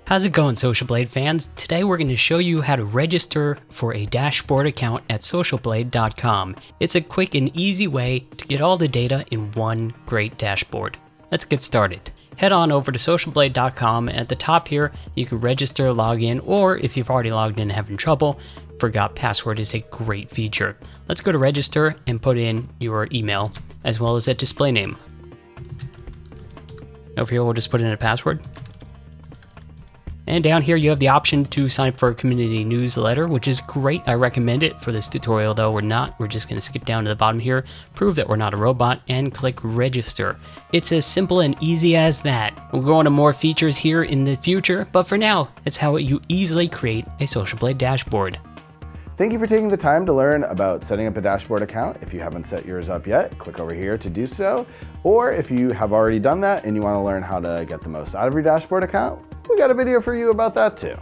How's it going, Social Blade fans? Today we're going to show you how to register for a dashboard account at socialblade.com. It's a quick and easy way to get all the data in one great dashboard. Let's get started. Head on over to socialblade.com. At the top here, you can register, log in, or if you've already logged in and having trouble, forgot password is a great feature. Let's go to register and put in your email as well as a display name. Over here, we'll just put in a password. And down here you have the option to sign up for a community newsletter, which is great. I recommend it. For this tutorial though, we're not. We're just going to skip down to the bottom here, prove that we're not a robot, and click register. It's as simple and easy as that. We'll go into more features here in the future, but for now, it's how you easily create a Social Blade dashboard. Thank you for taking the time to learn about setting up a dashboard account. If you haven't set yours up yet, click over here to do so. Or if you have already done that and you want to learn how to get the most out of your dashboard account, we got a video for you about that too.